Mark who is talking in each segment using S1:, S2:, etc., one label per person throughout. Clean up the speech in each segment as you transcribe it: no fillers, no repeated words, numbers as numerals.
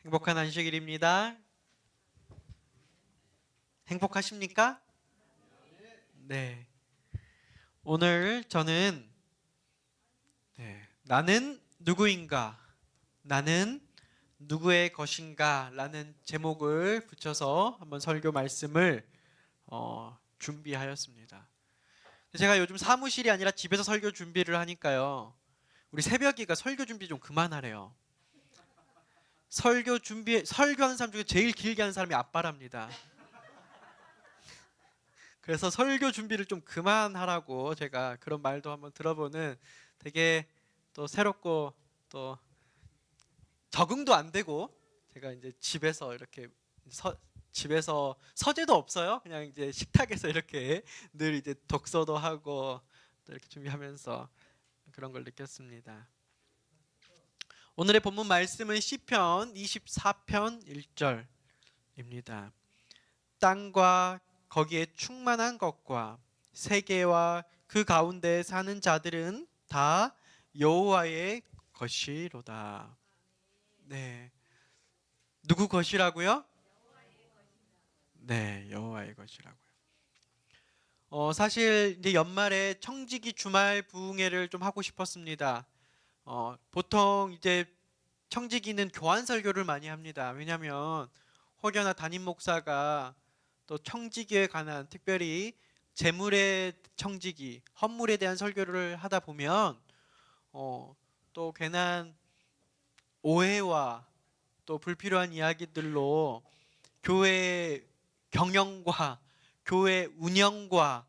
S1: 행복한 안식일입니다. 행복하십니까? 네. 오늘 저는 나는 누구인가? 나는 누구의 것인가? 라는 제목을 붙여서 한번 설교 말씀을 준비하였습니다. 제가 요즘 사무실이 아니라 집에서 설교 준비를 하니까요. 우리 새벽이가 설교 준비 좀 그만하래요. 설교하는 사람 중에 제일 길게 하는 사람이 아빠랍니다. 그래서 설교 준비를 좀 그만하라고 제가 그런 말도 한번 들어보는 되게 또 새롭고 또 적응도 안 되고 제가 이제 집에서 이렇게 집에서 서재도 없어요. 그냥 이제 식탁에서 이렇게 늘 이제 독서도 하고 또 이렇게 준비하면서 그런 걸 느꼈습니다. 오늘의 본문 말씀은 시편 24편 1절입니다. 땅과 거기에 충만한 것과 세계와 그 가운데 사는 자들은 다 여호와의 것이로다. 네. 누구 것이라고요? 네, 여호와의 것이라고요. 사실 이제 연말에 청지기 주말 부흥회를 좀 하고 싶었습니다. 보통 이제 청지기는 교환 설교를 많이 합니다. 왜냐하면 혹여나 담임 목사가 또 청지기에 관한 특별히 재물의 청지기, 헌물에 대한 설교를 하다 보면 또 괜한 오해와 또 불필요한 이야기들로 교회 경영과 교회 운영과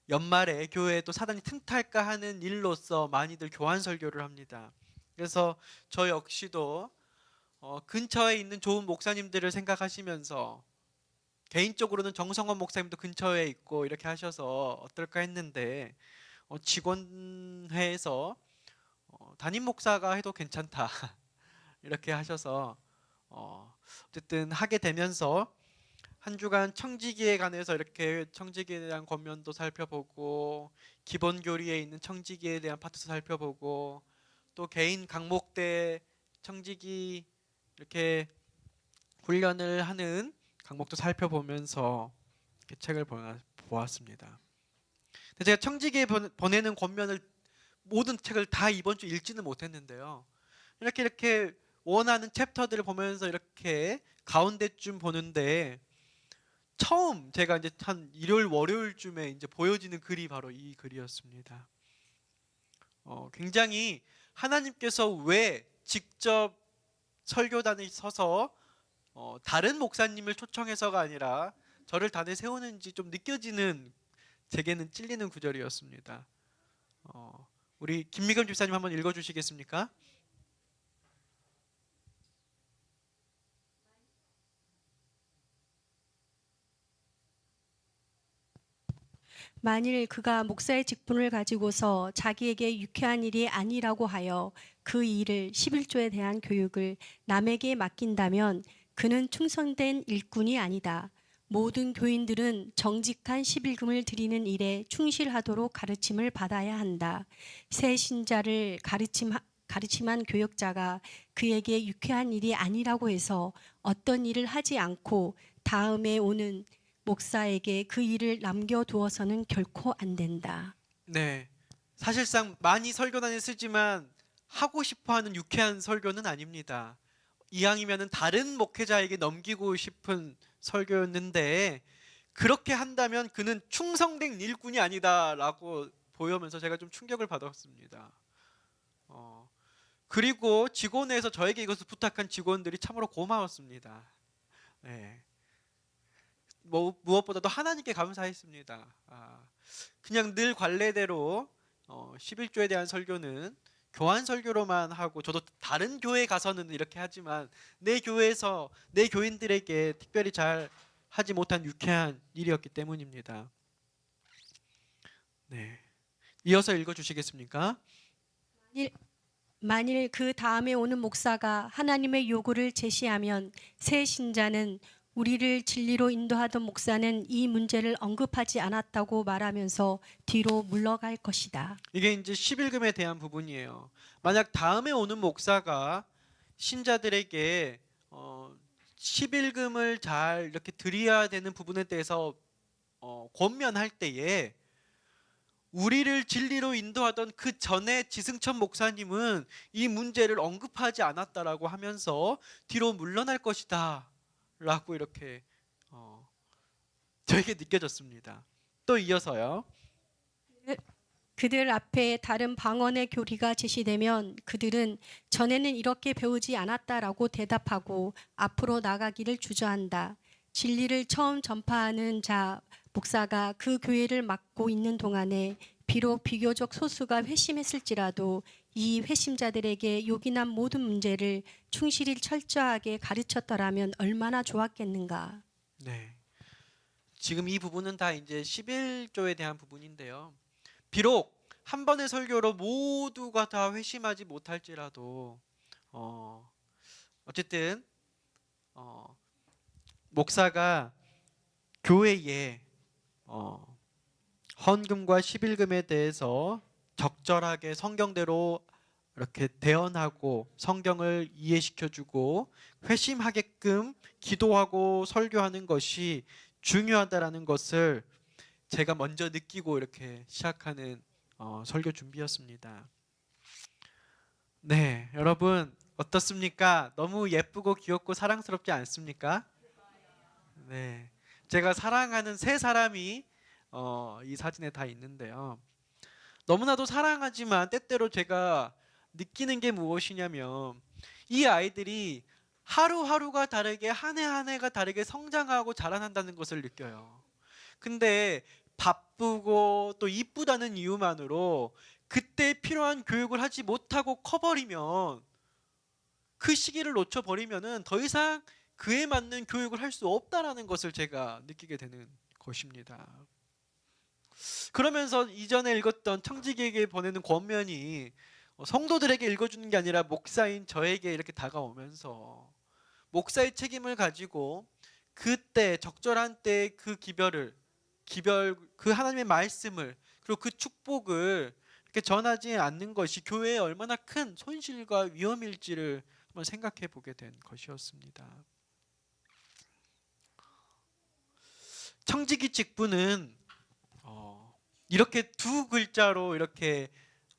S1: 연말에 교회에 또 사단이 틈탈까 하는 일로서 많이들 교환 설교를 합니다. 그래서 저 역시도 근처에 있는 좋은 목사님들을 생각하시면서 개인적으로는 정성원 목사님도 근처에 있고 이렇게 하셔서 어떨까 했는데 직원회에서 담임 목사가 해도 괜찮다 이렇게 하셔서 어쨌든 하게 되면서 한 주간 청지기에 관해서 이렇게 청지기에 대한 권면도 살펴보고 기본 교리에 있는 청지기에 대한 파트도 살펴보고 또 개인 강목대 청지기 이렇게 훈련을 하는 강목도 살펴보면서 이렇게 책을 보았습니다. 제가 청지기에 보내는 권면을 모든 책을 다 이번 주 읽지는 못했는데요. 이렇게 원하는 챕터들을 보면서 이렇게 가운데쯤 보는데 처음 제가 이제 한 일요일 월요일쯤에 이제 보여지는 글이 바로 이 글이었습니다. 굉장히 하나님께서 왜 직접 설교단에 서서 다른 목사님을 초청해서가 아니라 저를 단에 세우는지 좀 느껴지는 제게는 찔리는 구절이었습니다. 우리 김미경 집사님 한번 읽어주시겠습니까?
S2: 만일 그가 목사의 직분을 가지고서 자기에게 유쾌한 일이 아니라고 하여 그 일을 11조에 대한 교육을 남에게 맡긴다면 그는 충성된 일꾼이 아니다. 모든 교인들은 정직한 11금을 드리는 일에 충실하도록 가르침을 받아야 한다. 새 신자를 가르침한 교역자가 그에게 유쾌한 일이 아니라고 해서 어떤 일을 하지 않고 다음에 오는 목사에게 그 일을 남겨두어서는 결코 안 된다.
S1: 네, 사실상 많이 설교단에 쓰지만 하고 싶어하는 유쾌한 설교는 아닙니다. 이왕이면은 다른 목회자에게 넘기고 싶은 설교였는데 그렇게 한다면 그는 충성된 일꾼이 아니다라고 보여면서 제가 좀 충격을 받았습니다. 그리고 직원에서 저에게 이것을 부탁한 직원들이 참으로 고마웠습니다. 네. 무엇보다도 하나님께 감사했습니다. 그냥 늘 관례대로 11조에 대한 설교는 교환 설교로만 하고 저도 다른 교회 가서는 이렇게 하지만 내 교회에서 내 교인들에게 특별히 잘 하지 못한 유쾌한 일이었기 때문입니다. 네. 이어서 읽어 주시겠습니까?
S2: 만일 그 다음에 오는 목사가 하나님의 요구를 제시하면 새 신자는 우리를 진리로 인도하던 목사는 이 문제를 언급하지 않았다고 말하면서 뒤로 물러갈 것이다.
S1: 이게 이제 11금에 대한 부분이에요. 만약 다음에 오는 목사가 신자들에게 11금을 잘 이렇게 드려야 되는 부분에 대해서 권면할 때에 우리를 진리로 인도하던 그 전에 지승천 목사님은 이 문제를 언급하지 않았다라고 하면서 뒤로 물러날 것이다 라고 이렇게 저에게 느껴졌습니다. 또 이어서요.
S2: 그들 앞에 다른 방언의 교리가 제시되면 그들은 전에는 이렇게 배우지 않았다라고 대답하고 앞으로 나가기를 주저한다. 진리를 처음 전파하는 자 목사가 그 교회를 맡고 있는 동안에 비록 비교적 소수가 회심했을지라도 이 회심자들에게 요긴한 모든 문제를 충실히 철저하게 가르쳤더라면 얼마나 좋았겠는가.
S1: 네. 지금 이 부분은 다 이제 11조에 대한 부분인데요. 비록 한 번의 설교로 모두가 다 회심하지 못할지라도 어쨌든 목사가 교회에 헌금과 11금에 대해서 적절하게 성경대로 이렇게 대언하고 성경을 이해시켜주고 회심하게끔 기도하고 설교하는 것이 중요하다라는 것을 제가 먼저 느끼고 이렇게 시작하는 설교 준비였습니다. 네, 여러분 어떻습니까? 너무 예쁘고 귀엽고 사랑스럽지 않습니까? 네, 제가 사랑하는 세 사람이 이 사진에 다 있는데요. 너무나도 사랑하지만 때때로 제가 느끼는 게 무엇이냐면 이 아이들이 하루하루가 다르게 한 해 한 해가 다르게 성장하고 자라난다는 것을 느껴요. 근데 바쁘고 또 이쁘다는 이유만으로 그때 필요한 교육을 하지 못하고 커버리면 그 시기를 놓쳐버리면은 더 이상 그에 맞는 교육을 할 수 없다라는 것을 제가 느끼게 되는 것입니다. 그러면서 이전에 읽었던 청지기에게 보내는 권면이 성도들에게 읽어주는 게 아니라 목사인 저에게 이렇게 다가오면서 목사의 책임을 가지고 그때 적절한 때 그 그 하나님의 말씀을 그리고 그 축복을 이렇게 전하지 않는 것이 교회에 얼마나 큰 손실과 위험일지를 한번 생각해 보게 된 것이었습니다. 청지기 직분은 이렇게 두 글자로 이렇게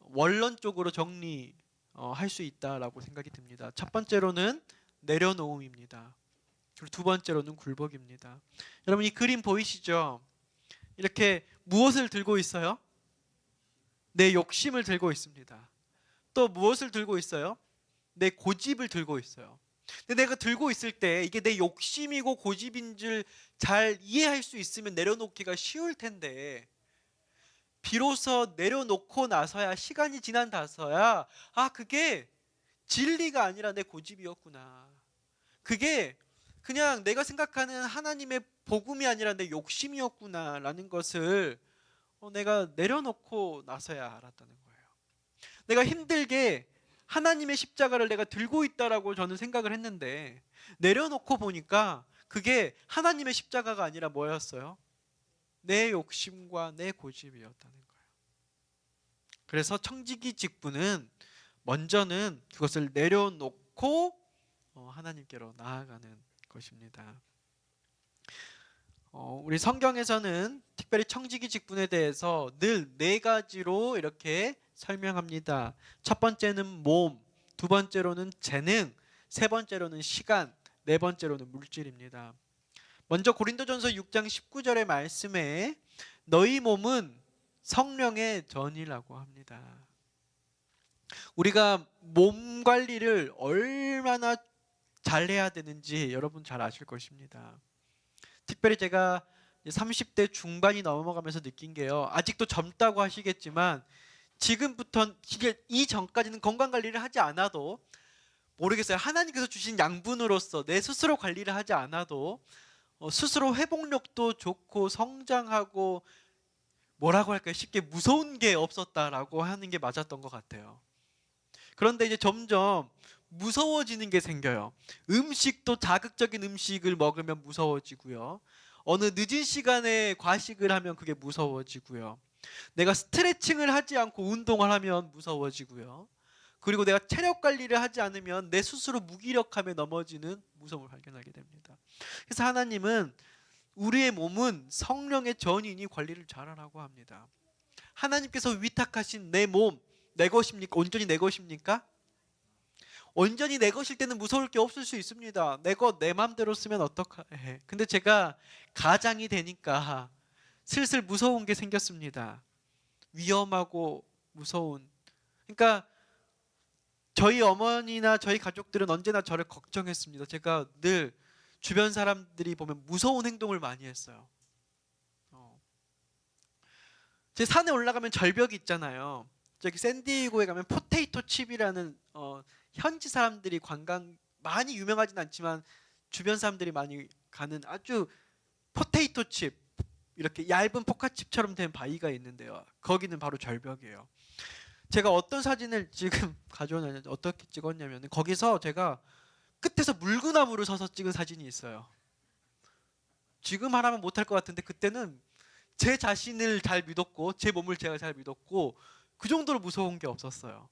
S1: 원론적으로 정리할 수 있다라고 생각이 듭니다. 첫 번째로는 내려놓음입니다. 그리고 두 번째로는 굴복입니다. 여러분 이 그림 보이시죠? 이렇게 무엇을 들고 있어요? 내 욕심을 들고 있습니다. 또 무엇을 들고 있어요? 내 고집을 들고 있어요. 근데 내가 들고 있을 때 이게 내 욕심이고 고집인 줄 잘 이해할 수 있으면 내려놓기가 쉬울 텐데 비로소 내려놓고 나서야 시간이 지난 나서야 그게 진리가 아니라 내 고집이었구나. 그게 그냥 내가 생각하는 하나님의 복음이 아니라 내 욕심이었구나라는 것을 내가 내려놓고 나서야 알았다는 거예요. 내가 힘들게 하나님의 십자가를 내가 들고 있다라고 저는 생각을 했는데 내려놓고 보니까 그게 하나님의 십자가가 아니라 뭐였어요? 내 욕심과 내 고집이었다는 거예요. 그래서 청지기 직분은 먼저는 그것을 내려놓고 하나님께로 나아가는 것입니다. 우리 성경에서는 특별히 청지기 직분에 대해서 늘 네 가지로 이렇게 설명합니다. 첫 번째는 몸, 두 번째로는 재능, 세 번째로는 시간, 네 번째로는 물질입니다. 먼저 고린도전서 6장 19절의 말씀에 너희 몸은 성령의 전이라고 합니다. 우리가 몸 관리를 얼마나 잘해야 되는지 여러분 잘 아실 것입니다. 특별히 제가 30대 중반이 넘어가면서 느낀 게요. 아직도 젊다고 하시겠지만 지금부터 이 전까지는 건강 관리를 하지 않아도 모르겠어요. 하나님께서 주신 양분으로서 내 스스로 관리를 하지 않아도 스스로 회복력도 좋고 성장하고 뭐라고 할까요? 쉽게 무서운 게 없었다라고 하는 게 맞았던 것 같아요. 그런데 이제 점점 무서워지는 게 생겨요. 음식도 자극적인 음식을 먹으면 무서워지고요. 어느 늦은 시간에 과식을 하면 그게 무서워지고요. 내가 스트레칭을 하지 않고 운동을 하면 무서워지고요. 그리고 내가 체력 관리를 하지 않으면 내 스스로 무기력함에 넘어지는 무서움을 발견하게 됩니다. 그래서 하나님은 우리의 몸은 성령의 전이니 관리를 잘하라고 합니다. 하나님께서 위탁하신 내 몸, 내 것입니까? 온전히 내 것입니까? 온전히 내 것일 때는 무서울 게 없을 수 있습니다. 내 것 내 맘대로 쓰면 어떡해. 근데 제가 가장이 되니까 슬슬 무서운 게 생겼습니다. 위험하고 무서운. 그러니까 저희 어머니나 저희 가족들은 언제나 저를 걱정했습니다. 제가 늘 주변 사람들이 보면 무서운 행동을 많이 했어요. 제 산에 올라가면 절벽이 있잖아요. 저기 샌디에이고에 가면 포테이토 칩이라는 현지 사람들이 관광 많이 유명하진 않지만 주변 사람들이 많이 가는 아주 포테이토 칩 이렇게 얇은 포카칩처럼 된 바위가 있는데요. 거기는 바로 절벽이에요. 제가 어떤 사진을 지금 가져오냐면 어떻게 찍었냐면 거기서 제가 끝에서 물구나무를 서서 찍은 사진이 있어요. 지금 하라면 못할 것 같은데 그때는 제 자신을 잘 믿었고 제 몸을 제가 잘 믿었고 그 정도로 무서운 게 없었어요.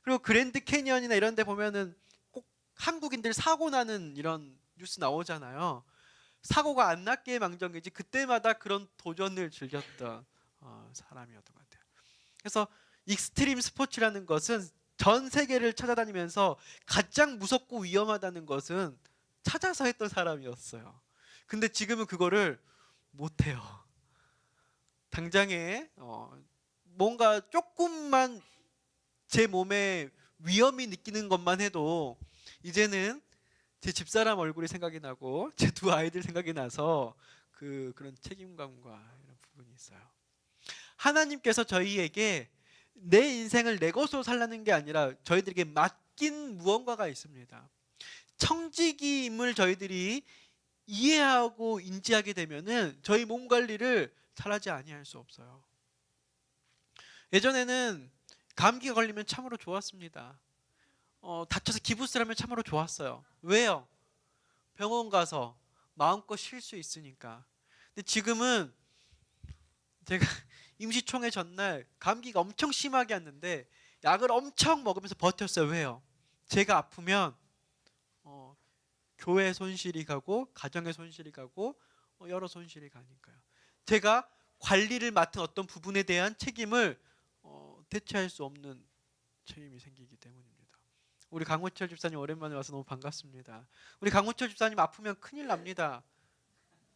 S1: 그리고 그랜드 캐니언이나 이런 데 보면은 꼭 한국인들 사고 나는 이런 뉴스 나오잖아요. 사고가 안 났기에 망정이지 그때마다 그런 도전을 즐겼던 사람이었던 것 같아요. 그래서 익스트림 스포츠라는 것은 전 세계를 찾아다니면서 가장 무섭고 위험하다는 것은 찾아서 했던 사람이었어요. 근데 지금은 그거를 못해요. 당장에 뭔가 조금만 제 몸에 위험이 느끼는 것만 해도 이제는 제 집사람 얼굴이 생각이 나고 제 두 아이들 생각이 나서 그런 책임감과 이런 부분이 있어요. 하나님께서 저희에게 내 인생을 내 것으로 살라는 게 아니라 저희들에게 맡긴 무언가가 있습니다. 청지기임을 저희들이 이해하고 인지하게 되면은 저희 몸 관리를 잘하지 아니할 수 없어요. 예전에는 감기가 걸리면 참으로 좋았습니다. 다쳐서 기부스를 하면 참으로 좋았어요. 왜요? 병원 가서 마음껏 쉴 수 있으니까. 근데 지금은 제가 임시총회 전날 감기가 엄청 심하게 왔는데 약을 엄청 먹으면서 버텼어요. 왜요? 제가 아프면 교회 손실이 가고 가정의 손실이 가고 여러 손실이 가니까요. 제가 관리를 맡은 어떤 부분에 대한 책임을 대체할 수 없는 책임이 생기기 때문입니다. 우리 강호철 집사님 오랜만에 와서 너무 반갑습니다. 우리 강호철 집사님 아프면 큰일 납니다.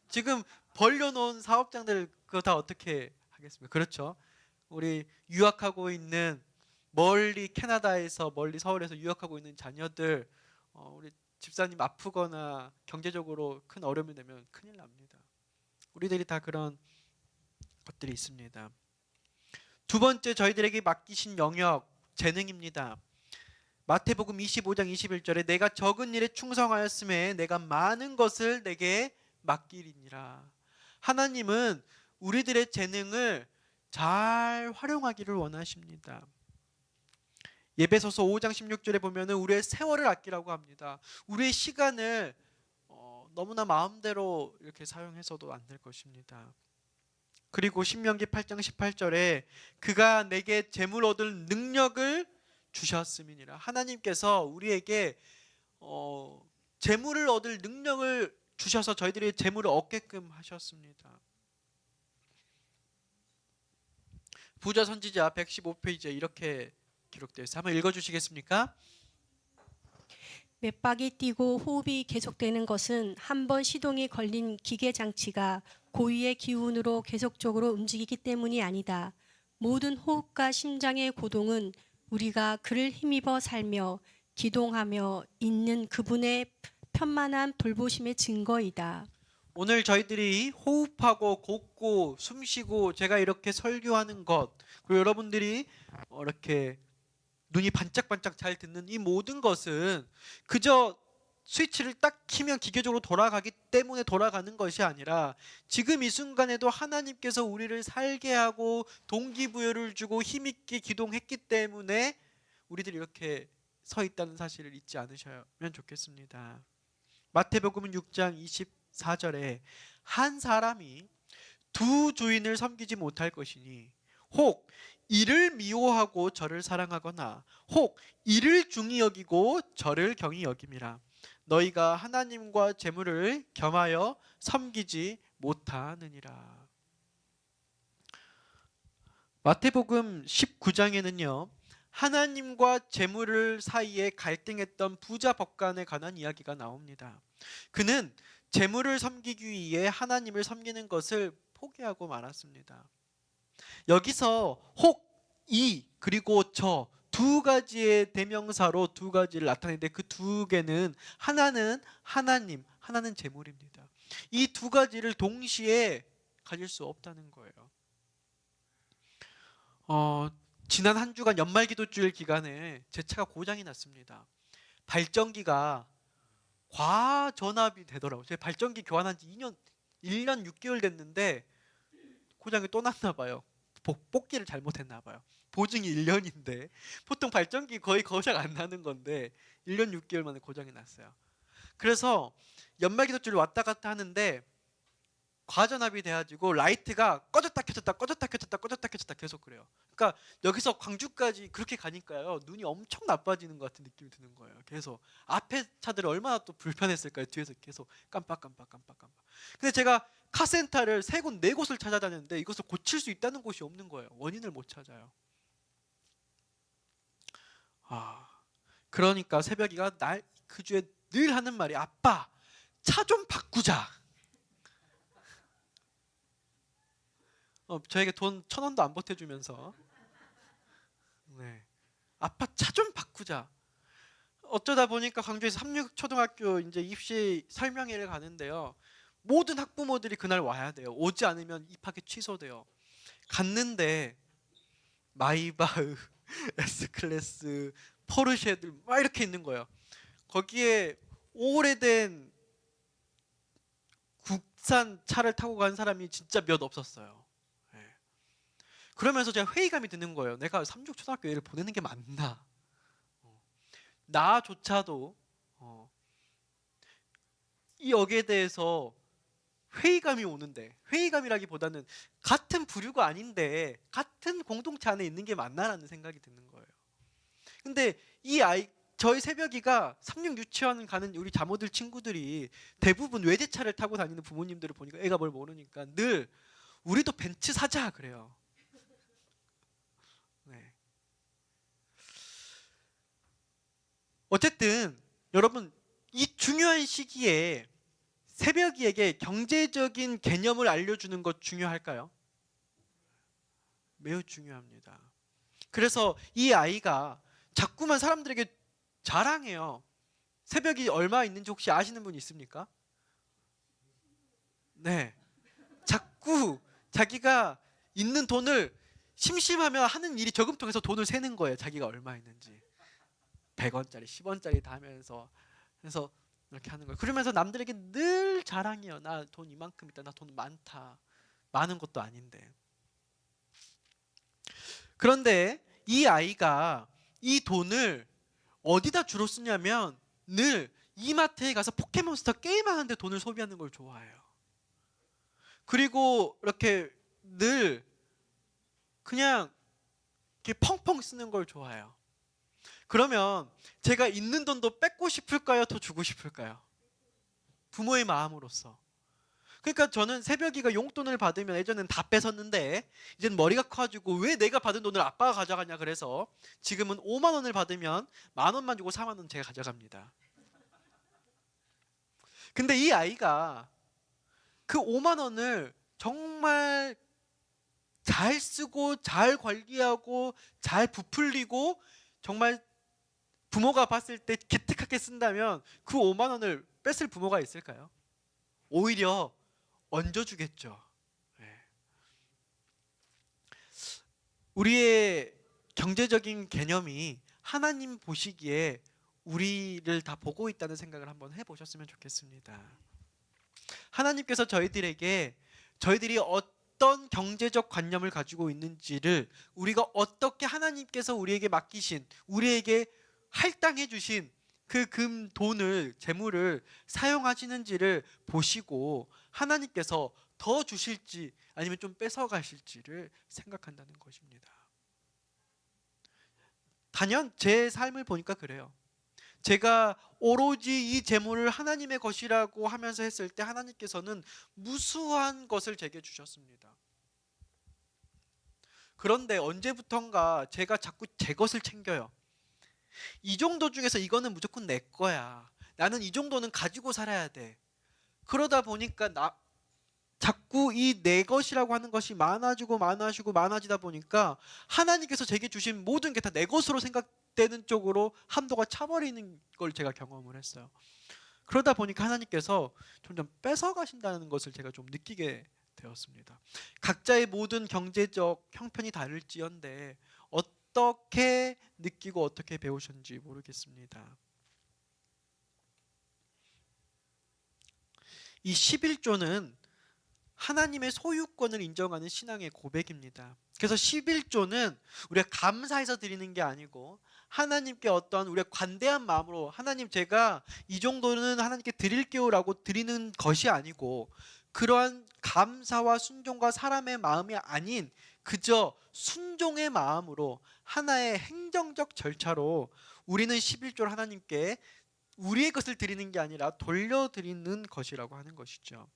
S1: 지금 벌려놓은 사업장들 그거 다 어떻게 하겠습니까? 그렇죠? 우리 유학하고 있는 멀리 캐나다에서 멀리 서울에서 유학하고 있는 자녀들 우리 집사님 아프거나 경제적으로 큰 어려움이 되면 큰일 납니다. 우리들이 다 그런 것들이 있습니다. 두 번째 저희들에게 맡기신 영역 재능입니다. 마태복음 25장 21절에 내가 적은 일에 충성하였음에 내가 많은 것을 내게 맡기리니라. 하나님은 우리들의 재능을 잘 활용하기를 원하십니다. 예배소서 5장 16절에 보면은 우리의 세월을 아끼라고 합니다. 우리의 시간을 너무나 마음대로 이렇게 사용해서도 안 될 것입니다. 그리고 신명기 8장 18절에 그가 내게 재물 얻을 능력을 주셨음이니라. 하나님께서 우리에게 재물을 얻을 능력을 주셔서 저희들이 재물을 얻게끔 하셨습니다. 부자 선지자 115페이지에 이렇게 기록되어 있어요. 한번 읽어주시겠습니까?
S2: 맥박이 뛰고 호흡이 계속되는 것은 한 번 시동이 걸린 기계 장치가 고유의 기운으로 계속적으로 움직이기 때문이 아니다. 모든 호흡과 심장의 고동은 우리가 그를 힘입어 살며 기동하며 있는 그분의 편만한 돌보심의 증거이다.
S1: 오늘 저희들이 호흡하고 걷고 숨쉬고 제가 이렇게 설교하는 것 그리고 여러분들이 이렇게 눈이 반짝반짝 잘 듣는 이 모든 것은 그저 스위치를 딱 키면 기계적으로 돌아가기 때문에 돌아가는 것이 아니라 지금 이 순간에도 하나님께서 우리를 살게 하고 동기부여를 주고 힘있게 기동했기 때문에 우리들이 이렇게 서 있다는 사실을 잊지 않으시면 좋겠습니다. 마태복음 6장 24절에 한 사람이 두 주인을 섬기지 못할 것이니 혹 이를 미워하고 저를 사랑하거나 혹 이를 중히 여기고 저를 경히 여김이라. 너희가 하나님과 재물을 겸하여 섬기지 못하느니라. 마태복음 19장에는요. 하나님과 재물을 사이에 갈등했던 부자 법관에 관한 이야기가 나옵니다. 그는 재물을 섬기기 위해 하나님을 섬기는 것을 포기하고 말았습니다. 여기서 혹, 이, 그리고 저 두 가지의 대명사로 두 가지를 나타내는데 그 두 개는 하나는 하나님, 하나는 재물입니다. 이 두 가지를 동시에 가질 수 없다는 거예요. 지난 한 주간 연말기도주일 기간에 제 차가 고장이 났습니다. 발전기가 과전압이 되더라고요. 제 발전기 교환한 지 1년 6개월 됐는데 고장이 또 났나 봐요. 뽑기를 잘못했나 봐요. 보증이 1년인데 보통 발전기 거의 고장 안 나는 건데 1년 6개월 만에 고장이 났어요. 그래서 연말기도주일 왔다 갔다 하는데 과전압이 돼가지고 라이트가 꺼졌다 켜졌다 꺼졌다 켜졌다 꺼졌다 켜졌다 계속 그래요. 그러니까 여기서 광주까지 그렇게 가니까요 눈이 엄청 나빠지는 것 같은 느낌이 드는 거예요. 계속 앞에 차들이 얼마나 또 불편했을까요. 뒤에서 계속 깜빡깜빡. 근데 제가 카센터를 3곳 4곳을 찾아다녔는데 이것을 고칠 수 있다는 곳이 없는 거예요. 원인을 못 찾아요. 그러니까 새벽이가 그 주에 늘 하는 말이 아빠 차 좀 바꾸자. 저에게 돈 1,000원도 안 보태주면서 네. 아빠 차 좀 바꾸자. 어쩌다 보니까 광주에서 삼육초등학교 이제 입시 설명회를 가는데요. 모든 학부모들이 그날 와야 돼요. 오지 않으면 입학이 취소돼요. 갔는데 마이바흐, S클래스, 포르쉐들 막 이렇게 있는 거예요. 거기에 오래된 국산 차를 타고 간 사람이 진짜 몇 없었어요. 그러면서 제가 회의감이 드는 거예요. 내가 삼육초등학교 애를 보내는 게 맞나? 나조차도 이 역에 대해서 회의감이 오는데, 회의감이라기보다는 같은 부류가 아닌데 같은 공동체 안에 있는 게 맞나라는 생각이 드는 거예요. 근데 이 저희 새벽이가 삼육 유치원 가는 우리 자모들 친구들이 대부분 외제차를 타고 다니는 부모님들을 보니까 애가 뭘 모르니까 늘 우리도 벤츠 사자 그래요. 네. 어쨌든 여러분 이 중요한 시기에 새벽이에게 경제적인 개념을 알려주는 것 중요할까요? 매우 중요합니다. 그래서 이 아이가 자꾸만 사람들에게 자랑해요. 새벽이 얼마 있는지 혹시 아시는 분 있습니까? 네. 자꾸 자기가 있는 돈을 심심하면 하는 일이 저금통에서 돈을 세는 거예요. 자기가 얼마 있는지. 100원짜리, 10원짜리 다 하면서 그래서 이렇게 하는 거예요. 그러면서 남들에게 늘 자랑해요. 나 돈 이만큼 있다. 나 돈 많다. 많은 것도 아닌데. 그런데 이 아이가 이 돈을 어디다 주로 쓰냐면 늘 이마트에 가서 포켓몬스터 게임하는데 돈을 소비하는 걸 좋아해요. 그리고 이렇게 늘 그냥 이렇게 펑펑 쓰는 걸 좋아해요. 그러면 제가 있는 돈도 뺏고 싶을까요? 더 주고 싶을까요? 부모의 마음으로서. 그러니까 저는 새벽이가 용돈을 받으면 예전엔 다 뺏었는데 이제는 머리가 커가지고 왜 내가 받은 돈을 아빠가 가져가냐 그래서 지금은 5만 원을 받으면 10,000원만 주고 4만 원 제가 가져갑니다. 근데 이 아이가 그 5만 원을 정말 잘 쓰고 잘 관리하고 잘 부풀리고 정말 부모가 봤을 때 기특하게 쓴다면 그 5만 원을 뺏을 부모가 있을까요? 오히려 얹어주겠죠. 네. 우리의 경제적인 개념이 하나님 보시기에 우리를 다 보고 있다는 생각을 한번 해보셨으면 좋겠습니다. 하나님께서 저희들이 어떤 경제적 관념을 가지고 있는지를 우리가 어떻게 하나님께서 우리에게 맡기신 우리에게 할당해 주신 그 돈을 재물을 사용하시는지를 보시고 하나님께서 더 주실지 아니면 좀 뺏어 가실지를 생각한다는 것입니다. 단연 제 삶을 보니까 그래요. 제가 오로지 이 재물을 하나님의 것이라고 하면서 했을 때 하나님께서는 무수한 것을 제게 주셨습니다. 그런데 언제부턴가 제가 자꾸 제 것을 챙겨요. 이 정도 중에서 이거는 무조건 내 거야. 나는 이 정도는 가지고 살아야 돼. 그러다 보니까 자꾸 이 내 것이라고 하는 것이 많아지다 보니까 하나님께서 제게 주신 모든 게 다 내 것으로 생각되는 쪽으로 함도가 차버리는 걸 제가 경험을 했어요. 그러다 보니까 하나님께서 점점 뺏어 가신다는 것을 제가 좀 느끼게 되었습니다. 각자의 모든 경제적 형편이 다를지언데 어떻게 느끼고 어떻게 배우셨는지 모르겠습니다. 이 11조는 하나님의 소유권을 인정하는 신앙의 고백입니다. 그래서 11조는 우리가 감사해서 드리는 게 아니고 하나님께 어떤 우리가 관대한 마음으로 하나님 제가 이 정도는 하나님께 드릴게요 라고 드리는 것이 아니고 그러한 감사와 순종과 사람의 마음이 아닌 그저 순종의 마음으로 하나의 행정적 절차로 우리는 11조를 하나님께 우리의 것을 드리는 게 아니라 돌려드리는 것이라고 하는 것이죠.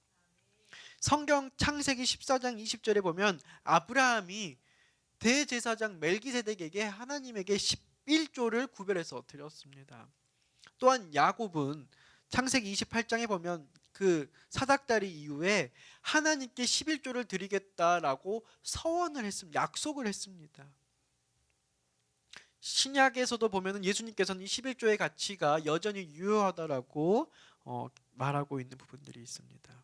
S1: 성경 창세기 14장 20절에 보면 아브라함이 대제사장 멜기세덱에게 하나님에게 11조를 구별해서 드렸습니다. 또한 야곱은 창세기 28장에 보면 그 사닥다리 이후에 하나님께 11조를 드리겠다라고 서원을 했습니다. 약속을 했습니다. 신약에서도 보면 예수님께서는 이 11조의 가치가 여전히 유효하다라고 말하고 있는 부분들이 있습니다.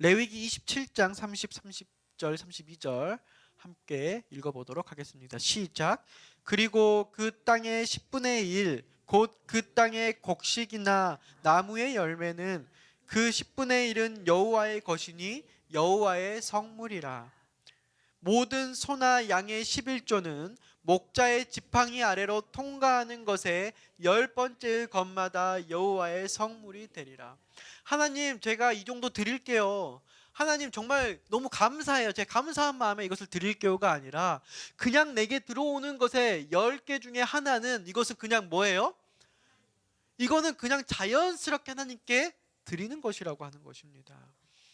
S1: 레위기 27장 30절 32절 함께 읽어보도록 하겠습니다. 시작. 그리고 그 땅의 10분의 1 곧 그 땅의 곡식이나 나무의 열매는 그 10분의 1은 여호와의 것이니 여호와의 성물이라. 모든 소나 양의 11조는 목자의 지팡이 아래로 통과하는 것에 10번째 것마다 여호와의 성물이 되리라. 하나님 제가 이 정도 드릴게요. 하나님 정말 너무 감사해요. 제 감사한 마음에 이것을 드릴게요가 아니라 그냥 내게 들어오는 것의 10개 중에 하나는 이것은 그냥 뭐예요? 이거는 그냥 자연스럽게 하나님께 드리는 것이라고 하는 것입니다.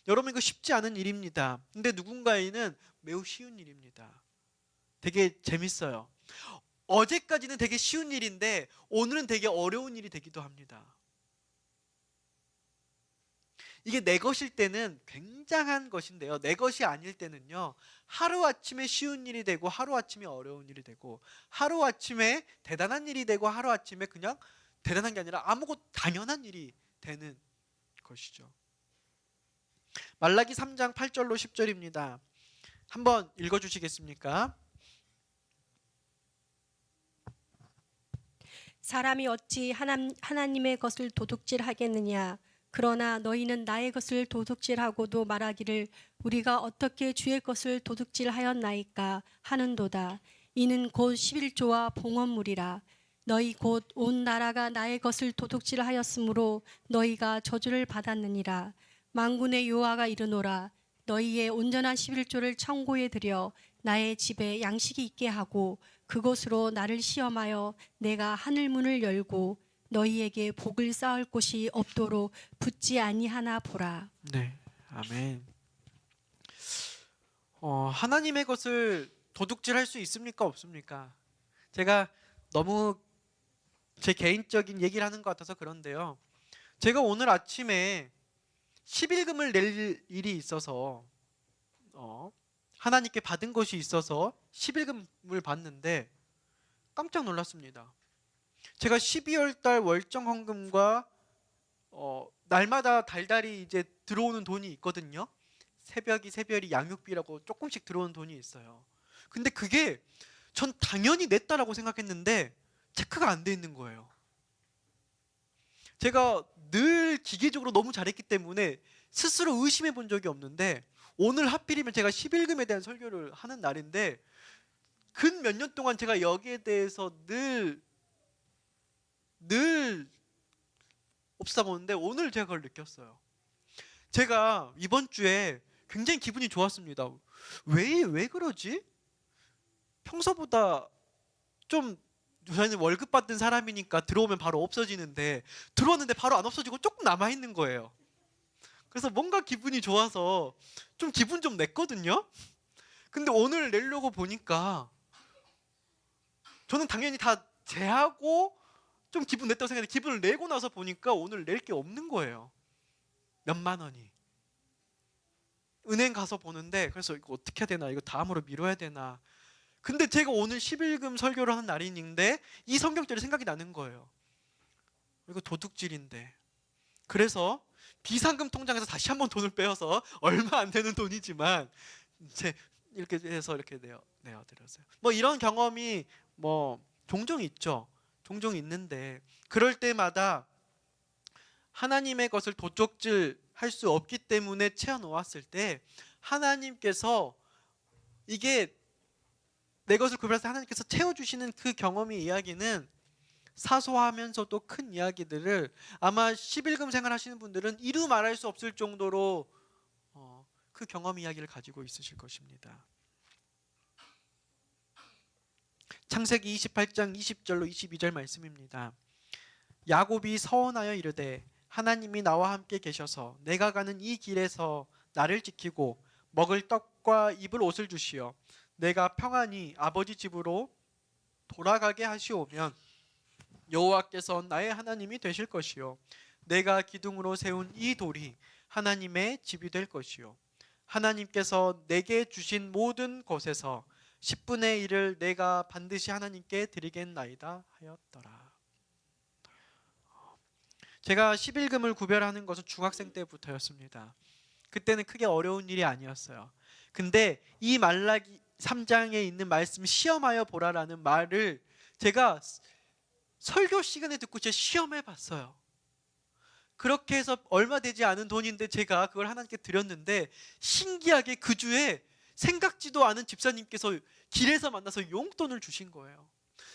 S1: 여러분 이거 쉽지 않은 일입니다. 근데 누군가에는 매우 쉬운 일입니다. 되게 재밌어요. 어제까지는 되게 쉬운 일인데 오늘은 되게 어려운 일이 되기도 합니다. 이게 내 것일 때는 굉장한 것인데요. 내 것이 아닐 때는요. 하루아침에 쉬운 일이 되고 하루아침에 어려운 일이 되고 하루아침에 대단한 일이 되고 하루아침에 그냥 대단한 게 아니라 아무것도 당연한 일이 되는 것이죠. 말라기 3장 8절로 10절입니다. 한번 읽어주시겠습니까?
S2: 사람이 어찌 하나님의 것을 도둑질하겠느냐? 그러나 너희는 나의 것을 도둑질하고도 말하기를 우리가 어떻게 주의 것을 도둑질하였나이까 하는도다. 이는 곧 11조와 봉헌물이라. 너희 곧 온 나라가 나의 것을 도둑질하였으므로 너희가 저주를 받았느니라. 만군의 여호와가 이르노라. 너희의 온전한 11조를 청고에 들여 나의 집에 양식이 있게 하고 그곳으로 나를 시험하여 내가 하늘 문을 열고 너희에게 복을 쌓을 곳이 없도록 붙지 아니하나 보라.
S1: 네, 아멘. 하나님의 것을 도둑질할 수 있습니까? 없습니까? 제가 너무 제 개인적인 얘기를 하는 것 같아서 그런데요. 제가 오늘 아침에 11금을 낼 일이 있어서 하나님께 받은 것이 있어서 11금을 받는데 깜짝 놀랐습니다. 제가 12월 달 월정 헌금과 날마다 달달이 이제 들어오는 돈이 있거든요. 새별이 양육비라고 조금씩 들어오는 돈이 있어요. 근데 그게 전 당연히 냈다라고 생각했는데 체크가 안 돼 있는 거예요. 제가 늘 기계적으로 너무 잘했기 때문에 스스로 의심해 본 적이 없는데 오늘 하필이면 제가 11금에 대한 설교를 하는 날인데 근 몇 년 동안 제가 여기에 대해서 늘 없다 보는데 오늘 제가 그걸 느꼈어요. 제가 이번 주에 굉장히 기분이 좋았습니다. 왜 그러지? 평소보다 좀, 저희는 월급 받는 사람이니까 들어오면 바로 없어지는데 들어왔는데 바로 안 없어지고 조금 남아있는 거예요. 그래서 뭔가 기분이 좋아서 좀 기분 좀 냈거든요. 근데 오늘 내려고 보니까 저는 당연히 다 제하고 좀 기분 냈다고 생각했는데 기분을 내고 나서 보니까 오늘 낼 게 없는 거예요. 몇만 원이. 은행 가서 보는데 그래서 이거 어떻게 해야 되나, 이거 다음으로 미뤄야 되나. 근데 제가 오늘 11금 설교를 하는 날인데 이 성경절이 생각이 나는 거예요. 이거 도둑질인데. 그래서 비상금 통장에서 다시 한번 돈을 빼어서 얼마 안 되는 돈이지만 이제 이렇게 해서 이렇게 내어드렸어요. 뭐 이런 경험이 뭐 종종 있죠. 종종 있는데 그럴 때마다 하나님의 것을 도적질 할 수 없기 때문에 채워놓았을 때 하나님께서 이게 내 것을 구별해서 하나님께서 채워주시는 그 경험의 이야기는 사소하면서도 큰 이야기들을 아마 11금 생활하시는 분들은 이루 말할 수 없을 정도로 그 경험 이야기를 가지고 있으실 것입니다. 창세기 28장 20절로 22절 말씀입니다. 야곱이 서원하여 이르되 하나님이 나와 함께 계셔서 내가 가는 이 길에서 나를 지키고 먹을 떡과 입을 옷을 주시어 내가 평안히 아버지 집으로 돌아가게 하시오면 여호와께서 나의 하나님이 되실 것이요 내가 기둥으로 세운 이 돌이 하나님의 집이 될 것이요 하나님께서 내게 주신 모든 것에서 10분의 1을 내가 반드시 하나님께 드리겠나이다 하였더라. 제가 11금을 구별하는 것은 중학생 때부터였습니다. 그때는 크게 어려운 일이 아니었어요. 근데 이 말라기 3장에 있는 말씀 시험하여 보라라는 말을 제가 설교 시간에 듣고 제가 시험해 봤어요. 그렇게 해서 얼마 되지 않은 돈인데 제가 그걸 하나님께 드렸는데 신기하게 그 주에 생각지도 않은 집사님께서 길에서 만나서 용돈을 주신 거예요.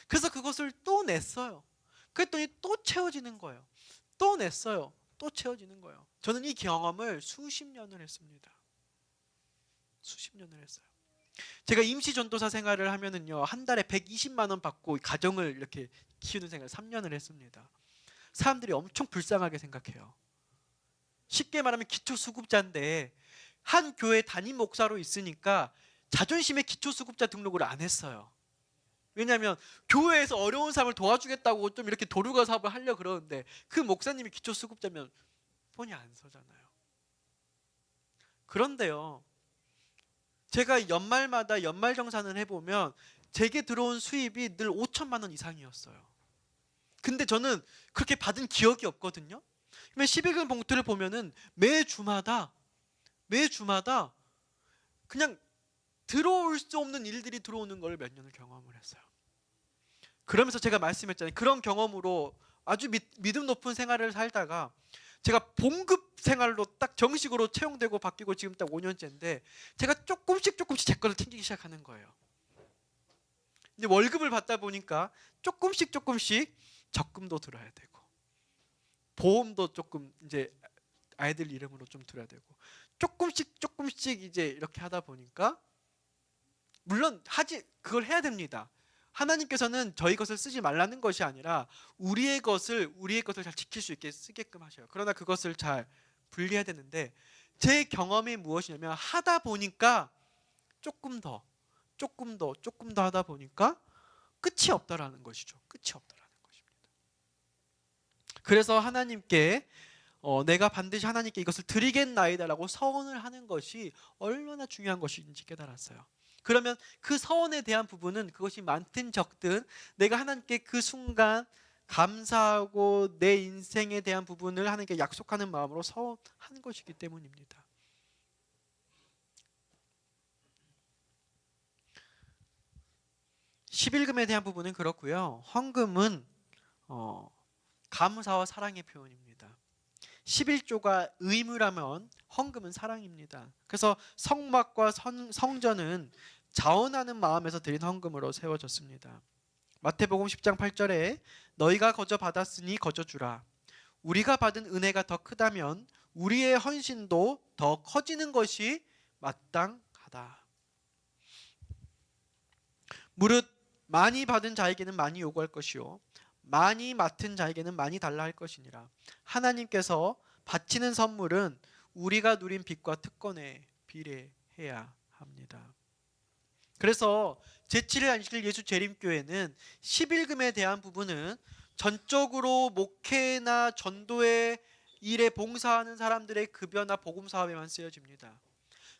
S1: 그래서 그것을 또 냈어요. 그랬더니 또 채워지는 거예요. 또 냈어요. 또 채워지는 거예요. 저는 이 경험을 수십 년을 했습니다. 수십 년을 했어요. 제가 임시 전도사 생활을 하면은요, 한 달에 120만 원 받고 가정을 이렇게 키우는 생활을 3년을 했습니다. 사람들이 엄청 불쌍하게 생각해요. 쉽게 말하면 기초수급자인데 한 교회 담임 목사로 있으니까 자존심에 기초수급자 등록을 안 했어요. 왜냐하면 교회에서 어려운 사람을 도와주겠다고 좀 이렇게 도루가 사업을 하려고 그러는데 그 목사님이 기초수급자면 폰이 안 서잖아요. 그런데요, 제가 연말마다 연말정산을 해보면 제게 들어온 수입이 늘 5천만 원 이상이었어요. 근데 저는 그렇게 받은 기억이 없거든요. 그러면 11금 봉투를 보면은 매주마다 그냥 들어올 수 없는 일들이 들어오는 걸 몇 년을 경험을 했어요. 그러면서 제가 말씀했잖아요. 그런 경험으로 아주 믿음 높은 생활을 살다가 제가 봉급 생활로 딱 정식으로 채용되고 바뀌고 지금 딱 5년째인데 제가 조금씩 제 거를 챙기기 시작하는 거예요. 이제 월급을 받다 보니까 조금씩 적금도 들어야 되고 보험도 조금 이제 아이들 이름으로 좀 들어야 되고 조금씩 이제 이렇게 하다 보니까 물론 그걸 해야 됩니다. 하나님께서는 저희 것을 쓰지 말라는 것이 아니라 우리의 것을 잘 지킬 수 있게 쓰게끔 하셔요. 그러나 그것을 잘 분리해야 되는데 제 경험이 무엇이냐면 하다 보니까 조금 더 하다 보니까 끝이 없다라는 것이죠. 끝이 없다라는 것입니다. 그래서 하나님께 내가 반드시 하나님께 이것을 드리겠나이다라고 서원을 하는 것이 얼마나 중요한 것인지 깨달았어요. 그러면 그 서원에 대한 부분은 그것이 많든 적든 내가 하나님께 그 순간 감사하고 내 인생에 대한 부분을 하나님께 약속하는 마음으로 서원한 것이기 때문입니다. 십일금에 대한 부분은 그렇고요. 헌금은 감사와 사랑의 표현입니다. 11조가 의무라면 헌금은 사랑입니다. 그래서 성막과 성전은 자원하는 마음에서 드린 헌금으로 세워졌습니다. 마태복음 10장 8절에 너희가 거저 받았으니 거저 주라. 우리가 받은 은혜가 더 크다면 우리의 헌신도 더 커지는 것이 마땅하다. 무릇 많이 받은 자에게는 많이 요구할 것이요 많이 맡은 자에게는 많이 달라 할 것이니라. 하나님께서 바치는 선물은 우리가 누린 빚과 특권에 비례해야 합니다. 그래서 제7일 안식일 예수 재림교회는 11금에 대한 부분은 전적으로 목회나 전도의 일에 봉사하는 사람들의 급여나 복음 사업에만 쓰여집니다.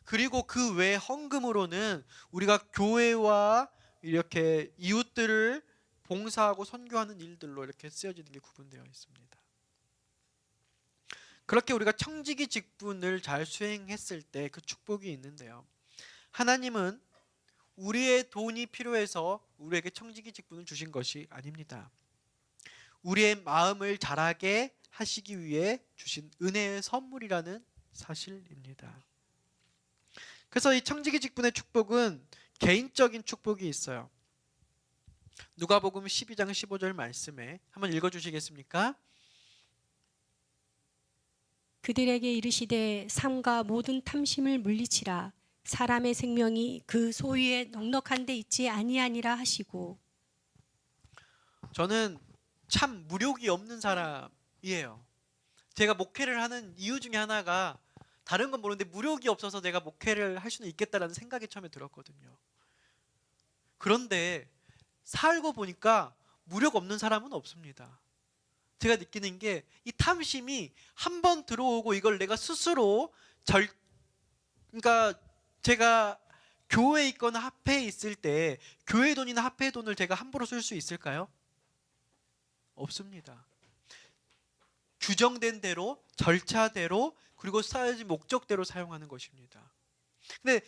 S1: 그리고 그 외 헌금으로는 우리가 교회와 이렇게 이웃들을 봉사하고 선교하는 일들로 이렇게 쓰여지는 게 구분되어 있습니다. 그렇게 우리가 청지기 직분을 잘 수행했을 때 그 축복이 있는데요. 하나님은 우리의 돈이 필요해서 우리에게 청지기 직분을 주신 것이 아닙니다. 우리의 마음을 자라게 하시기 위해 주신 은혜의 선물이라는 사실입니다. 그래서 이 청지기 직분의 축복은 개인적인 축복이 있어요. 누가복음 12장 15절 말씀에 한번 읽어주시겠습니까?
S2: 그들에게 이르시되 삼가 모든 탐심을 물리치라. 사람의 생명이 그 소유에 넉넉한 데 있지 아니하니라 하시고.
S1: 저는 참 무력이 없는 사람이에요. 제가 목회를 하는 이유 중에 하나가 다른 건 모르는데 무력이 없어서 내가 목회를 할 수는 있겠다라는 생각이 처음에 들었거든요. 그런데 살고 보니까 무력 없는 사람은 없습니다. 제가 느끼는 게 이 탐심이 한 번 들어오고 이걸 내가 스스로 그러니까 제가 교회에 있거나 합회에 있을 때 교회 돈이나 합회 돈을 제가 함부로 쓸 수 있을까요? 없습니다. 규정된 대로 절차대로 그리고 써야지 목적대로 사용하는 것입니다. 근데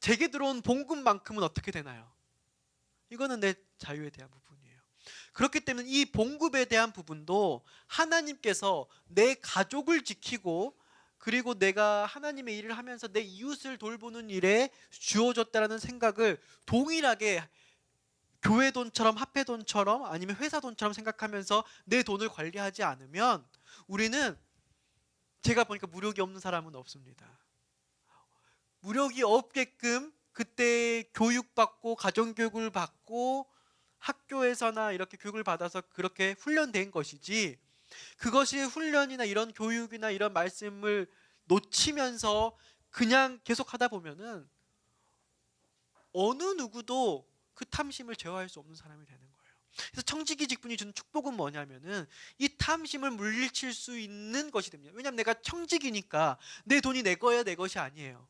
S1: 제게 들어온 봉급만큼은 어떻게 되나요? 이거는 내 자유에 대한 부분이에요. 그렇기 때문에 이 봉급에 대한 부분도 하나님께서 내 가족을 지키고 그리고 내가 하나님의 일을 하면서 내 이웃을 돌보는 일에 주어졌다라는 생각을 동일하게 교회 돈처럼 합회 돈처럼 아니면 회사 돈처럼 생각하면서 내 돈을 관리하지 않으면 우리는 제가 보니까 무력이 없는 사람은 없습니다. 무력이 없게끔 그때 교육받고 가정교육을 받고 학교에서나 이렇게 교육을 받아서 그렇게 훈련된 것이지 그것이 훈련이나 이런 교육이나 이런 말씀을 놓치면서 그냥 계속 하다 보면은 어느 누구도 그 탐심을 제어할 수 없는 사람이 되는 거예요. 그래서 청지기 직분이 주는 축복은 뭐냐면은 이 탐심을 물리칠 수 있는 것이 됩니다. 왜냐하면 내가 청지기니까 내 돈이 내 거야, 내 것이 아니에요.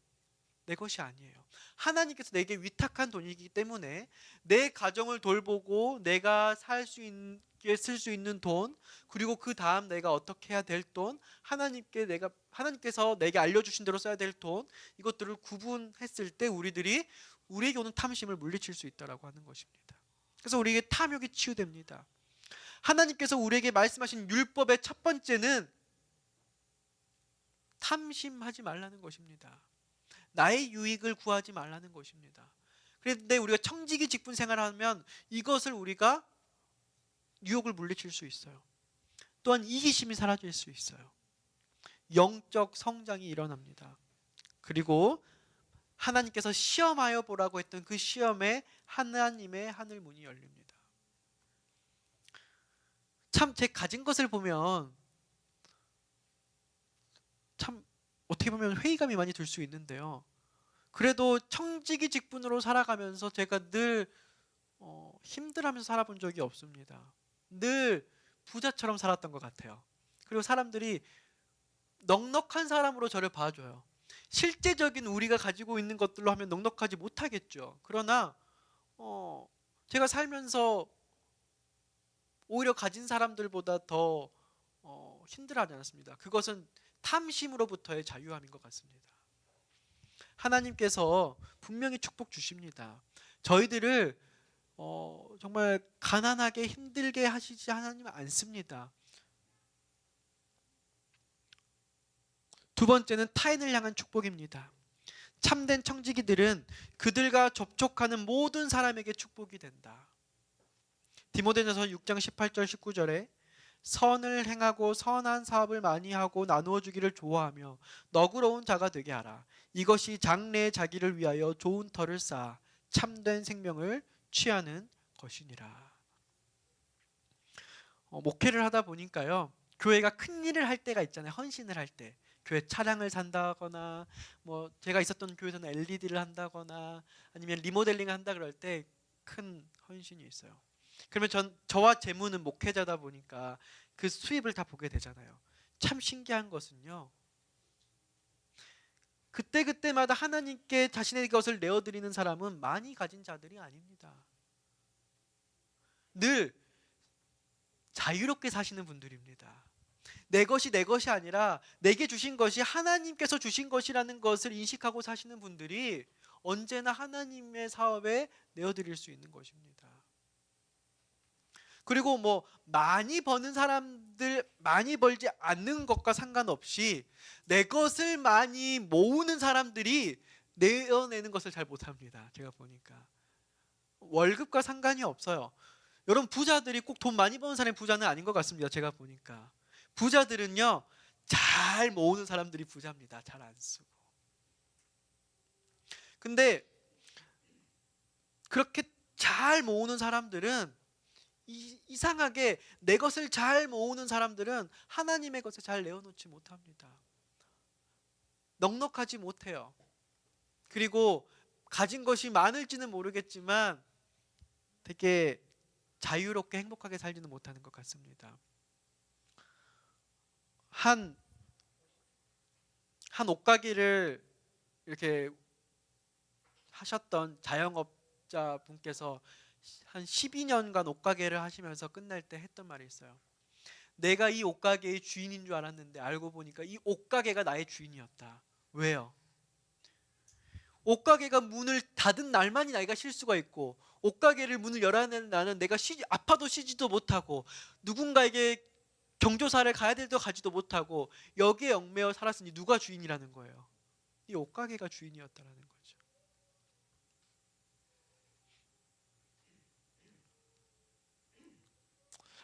S1: 내 것이 아니에요. 하나님께서 내게 위탁한 돈이기 때문에 내 가정을 돌보고 내가 살 수 있게 쓸 수 있는 돈 그리고 그 다음 내가 어떻게 해야 될 돈 하나님께서 내게 알려주신 대로 써야 될 돈 이것들을 구분했을 때 우리에게 오는 탐심을 물리칠 수 있다라고 하는 것입니다. 그래서 우리에게 탐욕이 치유됩니다. 하나님께서 우리에게 말씀하신 율법의 첫 번째는 탐심하지 말라는 것입니다. 나의 유익을 구하지 말라는 것입니다. 그런데 우리가 청지기 직분 생활을 하면 이것을 우리가 유혹을 물리칠 수 있어요. 또한 이기심이 사라질 수 있어요. 영적 성장이 일어납니다. 그리고 하나님께서 시험하여 보라고 했던 그 시험에 하나님의 하늘 문이 열립니다. 참 제 가진 것을 보면 참 어떻게 보면 회의감이 많이 들 수 있는데요. 그래도 청지기 직분으로 살아가면서 제가 늘 힘들하면서 살아본 적이 없습니다. 늘 부자처럼 살았던 것 같아요. 그리고 사람들이 넉넉한 사람으로 저를 봐줘요. 실제적인 우리가 가지고 있는 것들로 하면 넉넉하지 못하겠죠. 그러나 제가 살면서 오히려 가진 사람들보다 더 힘들어하지 않았습니다. 그것은 탐심으로부터의 자유함인 것 같습니다. 하나님께서 분명히 축복 주십니다. 저희들을 정말 가난하게 힘들게 하시지 하나님은 않습니다. 두 번째는 타인을 향한 축복입니다. 참된 청지기들은 그들과 접촉하는 모든 사람에게 축복이 된다. 디모데전서 6장 18절 19절에 선을 행하고 선한 사업을 많이 하고 나누어 주기를 좋아하며 너그러운 자가 되게 하라. 이것이 장래의 자기를 위하여 좋은 터를 쌓아 참된 생명을 취하는 것이니라. 목회를 하다 보니까요, 교회가 큰 일을 할 때가 있잖아요. 헌신을 할 때, 교회 차량을 산다거나, 뭐 제가 있었던 교회에서는 LED를 한다거나, 아니면 리모델링을 한다 그럴 때 큰 헌신이 있어요. 그러면 저와 재무는 목회자다 보니까 그 수입을 다 보게 되잖아요. 참 신기한 것은요, 그때그때마다 하나님께 자신의 것을 내어드리는 사람은 많이 가진 자들이 아닙니다. 늘 자유롭게 사시는 분들입니다. 내 것이 내 것이 아니라 내게 주신 것이 하나님께서 주신 것이라는 것을 인식하고 사시는 분들이 언제나 하나님의 사업에 내어드릴 수 있는 것입니다. 그리고 뭐 많이 버는 사람들, 많이 벌지 않는 것과 상관없이 내 것을 많이 모으는 사람들이 내어내는 것을 잘 못합니다. 제가 보니까 월급과 상관이 없어요. 여러분, 부자들이 꼭 돈 많이 버는 사람이 부자는 아닌 것 같습니다. 제가 보니까 부자들은요, 잘 모으는 사람들이 부자입니다. 잘 안 쓰고. 근데 그렇게 잘 모으는 사람들은, 이상하게 내 것을 잘 모으는 사람들은 하나님의 것을 잘 내어놓지 못합니다. 넉넉하지 못해요. 그리고 가진 것이 많을지는 모르겠지만 되게 자유롭게 행복하게 살지는 못하는 것 같습니다. 한 옷가게를 이렇게 하셨던 자영업자 분께서 한 12년간 옷가게를 하시면서 끝날 때 했던 말이 있어요. 내가 이 옷가게의 주인인 줄 알았는데 알고 보니까 이 옷가게가 나의 주인이었다. 왜요? 옷가게가 문을 닫은 날만이 나이가 쉴 수가 있고, 옷가게를 문을 열어야 되는 나는 내가 아파도 쉬지도 못하고, 누군가에게 경조사를 가야 될 때도 가지도 못하고, 여기에 얽매여 살았으니 누가 주인이라는 거예요? 이 옷가게가 주인이었다는 거죠.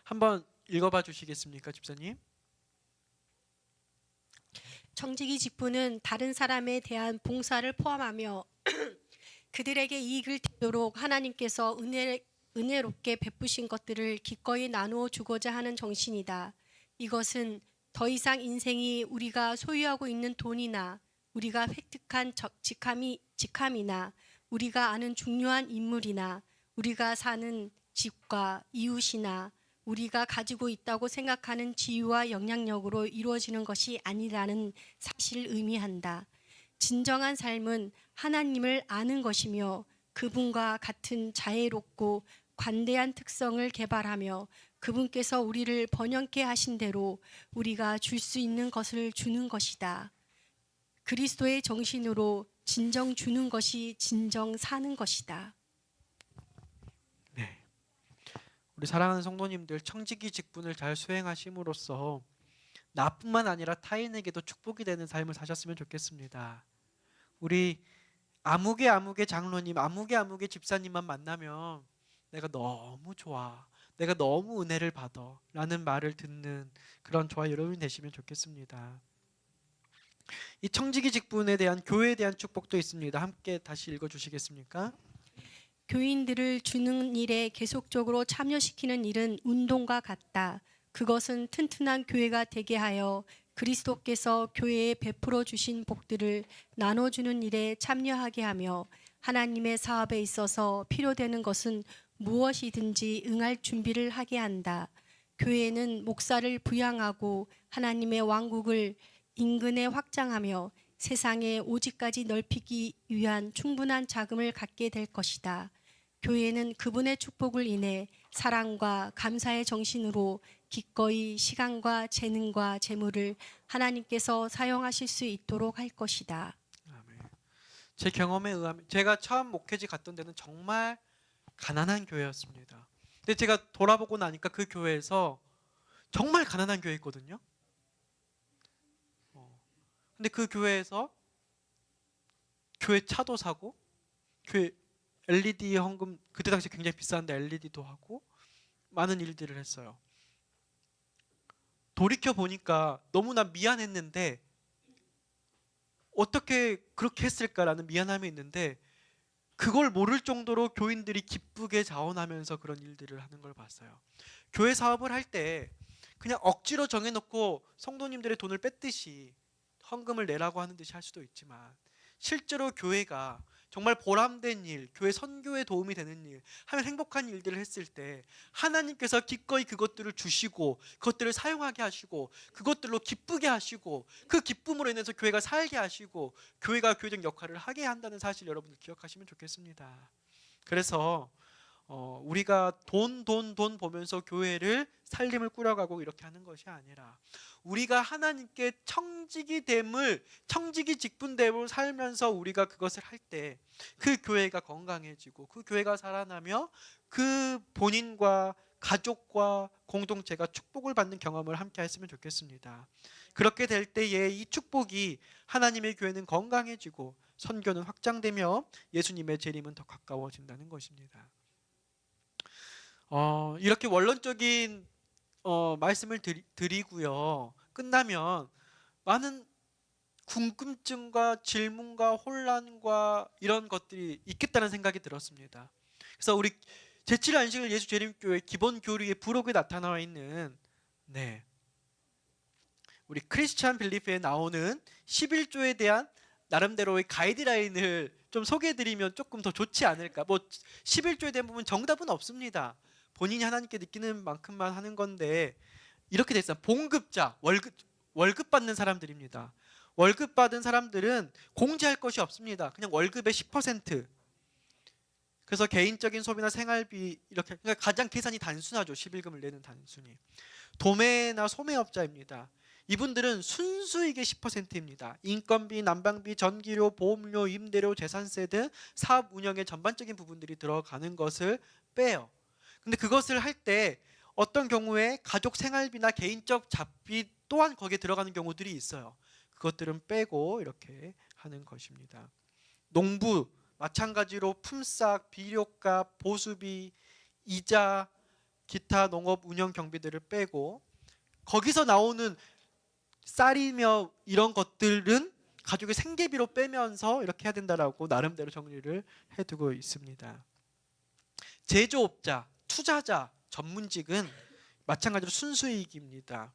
S1: 한번 읽어봐 주시겠습니까, 집사님?
S2: 청지기 직분은 다른 사람에 대한 봉사를 포함하며 그들에게 이익을 되도록 하나님께서 은혜롭게 베푸신 것들을 기꺼이 나누어 주고자 하는 정신이다. 이것은 더 이상 인생이 우리가 소유하고 있는 돈이나 우리가 획득한 직함이나 우리가 아는 중요한 인물이나 우리가 사는 집과 이웃이나 우리가 가지고 있다고 생각하는 지위와 영향력으로 이루어지는 것이 아니라는 사실을 의미한다. 진정한 삶은 하나님을 아는 것이며 그분과 같은 자애롭고 관대한 특성을 개발하며 그분께서 우리를 번영케 하신 대로 우리가 줄 수 있는 것을 주는 것이다. 그리스도의 정신으로 진정 주는 것이 진정 사는 것이다.
S1: 네. 우리 사랑하는 성도님들, 청지기 직분을 잘 수행하심으로써 나뿐만 아니라 타인에게도 축복이 되는 삶을 사셨으면 좋겠습니다. 우리 아무개 장로님, 아무개 집사님만 만나면 내가 너무 좋아, 내가 너무 은혜를 받아 라는 말을 듣는 그런 저와 여러분이 되시면 좋겠습니다. 이 청지기 직분에 대한 교회에 대한 축복도 있습니다. 함께 다시 읽어주시겠습니까?
S2: 교인들을 주는 일에 계속적으로 참여시키는 일은 운동과 같다. 그것은 튼튼한 교회가 되게 하여 그리스도께서 교회에 베풀어 주신 복들을 나눠주는 일에 참여하게 하며 하나님의 사업에 있어서 필요되는 것은 무엇이든지 응할 준비를 하게 한다. 교회는 목사를 부양하고 하나님의 왕국을 인근에 확장하며 세상의 오직까지 넓히기 위한 충분한 자금을 갖게 될 것이다. 교회는 그분의 축복을 인해 사랑과 감사의 정신으로 기꺼이 시간과 재능과 재물을 하나님께서 사용하실 수 있도록 할 것이다.
S1: 아멘. 제 경험에 의하면 제가 처음 목회지 갔던 데는 정말 가난한 교회였습니다. 근데 제가 돌아보고 나니까 그 교회에서 정말 가난한 교회였거든요. 근데 그 교회에서 교회 차도 사고, 교회 LED 헌금, 그때 당시 굉장히 비쌌는데 LED도 하고 많은 일들을 했어요. 돌이켜 보니까 너무나 미안했는데 어떻게 그렇게 했을까라는 미안함이 있는데, 그걸 모를 정도로 교인들이 기쁘게 자원하면서 그런 일들을 하는 걸 봤어요. 교회 사업을 할 때 그냥 억지로 정해놓고 성도님들의 돈을 뺐듯이 헌금을 내라고 하는 듯이 할 수도 있지만, 실제로 교회가 정말 보람된 일, 교회 선교에 도움이 되는 일, 하면 행복한 일들을 했을 때 하나님께서 기꺼이 그것들을 주시고 그것들을 사용하게 하시고 그것들로 기쁘게 하시고 그 기쁨으로 인해서 교회가 살게 하시고 교회가 교회적 역할을 하게 한다는 사실, 여러분들 기억하시면 좋겠습니다. 그래서 우리가 돈 보면서 교회를 살림을 꾸려가고 이렇게 하는 것이 아니라, 우리가 하나님께 청지기 직분됨을 살면서 우리가 그것을 할 때 그 교회가 건강해지고 그 교회가 살아나며 그 본인과 가족과 공동체가 축복을 받는 경험을 함께 했으면 좋겠습니다. 그렇게 될 때에 이 축복이, 하나님의 교회는 건강해지고 선교는 확장되며 예수님의 재림은 더 가까워진다는 것입니다. 이렇게 원론적인 말씀을 드리고요. 끝나면 많은 궁금증과 질문과 혼란과 이런 것들이 있겠다는 생각이 들었습니다. 그래서 우리 제7 안식일 예수 재림교회 기본 교리의 부록에 나타나 있는 우리 크리스찬 빌리프에 나오는 11조에 대한 나름대로의 가이드라인을 좀 소개해드리면 조금 더 좋지 않을까. 11조에 대한 부분 정답은 없습니다. 본인이 하나님께 느끼는 만큼만 하는 건데, 이렇게 됐어요. 봉급자, 월급 받는 사람들입니다. 월급 받은 사람들은 공제할 것이 없습니다. 그냥 월급의 10%. 그래서 개인적인 소비나 생활비, 이렇게, 그러니까 가장 계산이 단순하죠. 11금을 내는 단순히. 도매나 소매업자입니다. 이분들은 순수익의 10%입니다. 인건비, 난방비, 전기료, 보험료, 임대료, 재산세 등 사업 운영의 전반적인 부분들이 들어가는 것을 빼요. 근데 그것을 할 때 어떤 경우에 가족 생활비나 개인적 잡비 또한 거기에 들어가는 경우들이 있어요. 그것들은 빼고 이렇게 하는 것입니다. 농부 마찬가지로 품삯, 비료값, 보수비, 이자, 기타 농업 운영 경비들을 빼고, 거기서 나오는 쌀이며 이런 것들은 가족의 생계비로 빼면서 이렇게 해야 된다라고 나름대로 정리를 해두고 있습니다. 제조업자, 투자자, 전문직은 마찬가지로 순수익입니다.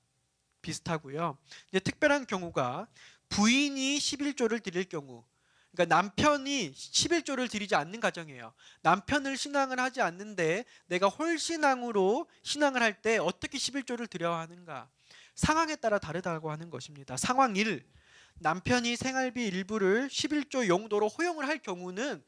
S1: 비슷하고요. 이제 특별한 경우가 부인이 11조를 드릴 경우, 그러니까 남편이 11조를 드리지 않는 가정이에요. 남편을 신앙을 하지 않는데 내가 홀신앙으로 신앙을 할 때 어떻게 11조를 드려야 하는가? 상황에 따라 다르다고 하는 것입니다. 상황 1, 남편이 생활비 일부를 11조 용도로 허용을 할 경우는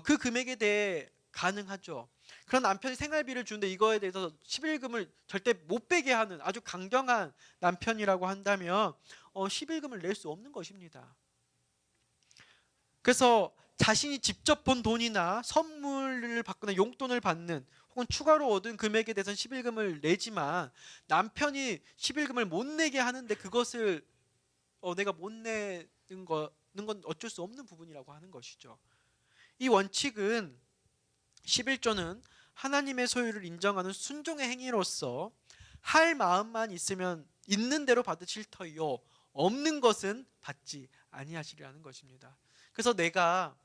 S1: 그 금액에 대해 가능하죠. 그런 남편이 생활비를 주는데 이거에 대해서 11금을 절대 못 빼게 하는 아주 강경한 남편이라고 한다면 11금을 낼 수 없는 것입니다. 그래서 자신이 직접 본 돈이나 선물을 받거나 용돈을 받는 혹은 추가로 얻은 금액에 대해서는 11금을 내지만, 남편이 11금을 못 내게 하는데 그것을 내가 못 내는 건 어쩔 수 없는 부분이라고 하는 것이죠. 이 원칙은 11조는 하나님의 소유를 인정하는 순종의 행위로서 할 마음만 있으면 있는 대로 받으실 터이요 없는 것은 받지 아니하시리라는 것입니다. 그래서 내가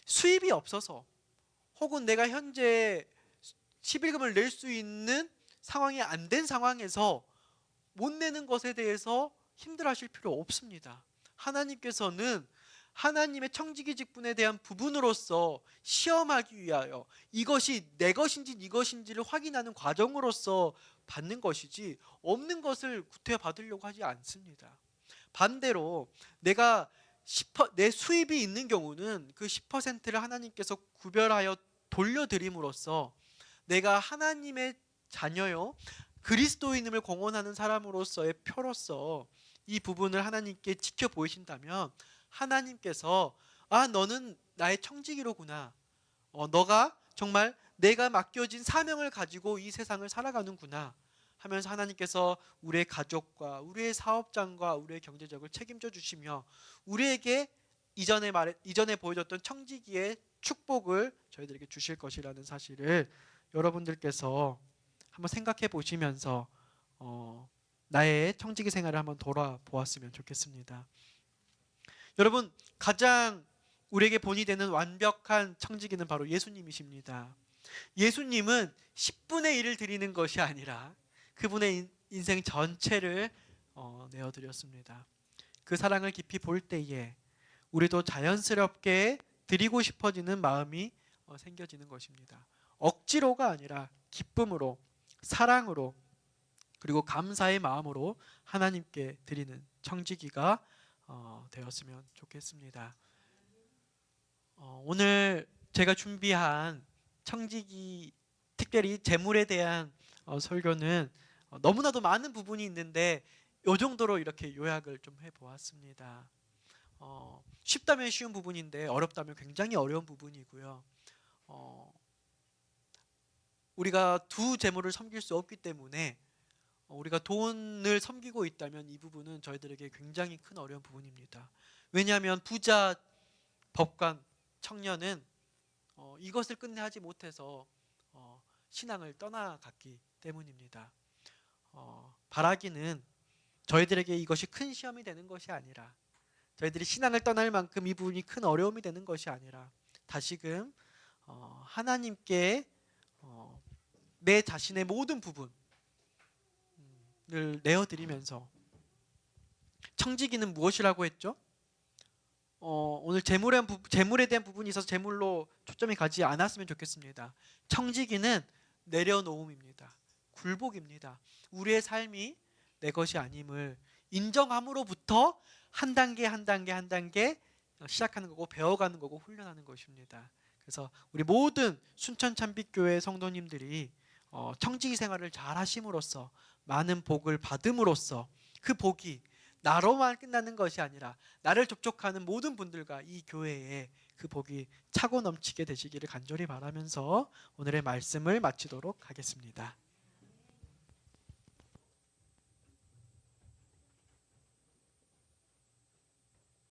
S1: 수입이 없어서 혹은 내가 현재 11금을 낼 수 있는 상황이 안 된 상황에서 못 내는 것에 대해서 힘들어하실 필요 없습니다. 하나님께서는 하나님의 청지기 직분에 대한 부분으로서 시험하기 위하여 이것이 내 것인지 네 것인지를 확인하는 과정으로서 받는 것이지, 없는 것을 구태여 받으려고 하지 않습니다. 반대로 내가 내 수입이 있는 경우는 그 10%를 하나님께서 구별하여 돌려드림으로써 내가 하나님의 자녀요 그리스도인임을 공언하는 사람으로서의 표로서 이 부분을 하나님께 지켜 보이신다면, 하나님께서 너는 나의 청지기로구나, 너가 정말 내가 맡겨진 사명을 가지고 이 세상을 살아가는구나 하면서 하나님께서 우리의 가족과 우리의 사업장과 우리의 경제적을 책임져 주시며 우리에게 이전에 보여줬던 청지기의 축복을 저희들에게 주실 것이라는 사실을 여러분들께서 한번 생각해 보시면서 나의 청지기 생활을 한번 돌아보았으면 좋겠습니다. 여러분, 가장 우리에게 본이 되는 완벽한 청지기는 바로 예수님이십니다. 예수님은 10분의 1을 드리는 것이 아니라 그분의 인생 전체를 내어드렸습니다. 그 사랑을 깊이 볼 때에 우리도 자연스럽게 드리고 싶어지는 마음이 생겨지는 것입니다. 억지로가 아니라 기쁨으로, 사랑으로, 그리고 감사의 마음으로 하나님께 드리는 청지기가 되었으면 좋겠습니다. 오늘 제가 준비한 청지기, 특별히 재물에 대한 설교는 너무나도 많은 부분이 있는데 이 정도로 이렇게 요약을 좀 해보았습니다. 쉽다면 쉬운 부분인데 어렵다면 굉장히 어려운 부분이고요. 우리가 두 재물을 섬길 수 없기 때문에 우리가 돈을 섬기고 있다면 이 부분은 저희들에게 굉장히 큰 어려운 부분입니다. 왜냐하면 부자, 법관, 청년은 이것을 끝내 하지 못해서 신앙을 떠나갔기 때문입니다. 바라기는 저희들에게 이것이 큰 시험이 되는 것이 아니라, 저희들이 신앙을 떠날 만큼 이 부분이 큰 어려움이 되는 것이 아니라 다시금 하나님께 내 자신의 모든 부분을 내어드리면서, 청지기는 무엇이라고 했죠? 오늘 재물에 대한 부분이 있어서 재물로 초점이 가지 않았으면 좋겠습니다. 청지기는 내려놓음입니다. 굴복입니다. 우리의 삶이 내 것이 아님을 인정함으로부터 한 단계 한 단계 한 단계 시작하는 거고, 배워가는 거고, 훈련하는 것입니다. 그래서 우리 모든 순천 참빛교회 성도님들이 청지기 생활을 잘 하심으로써 많은 복을 받음으로써 그 복이 나로만 끝나는 것이 아니라 나를 접촉하는 모든 분들과 이 교회에 그 복이 차고 넘치게 되시기를 간절히 바라면서 오늘의 말씀을 마치도록 하겠습니다.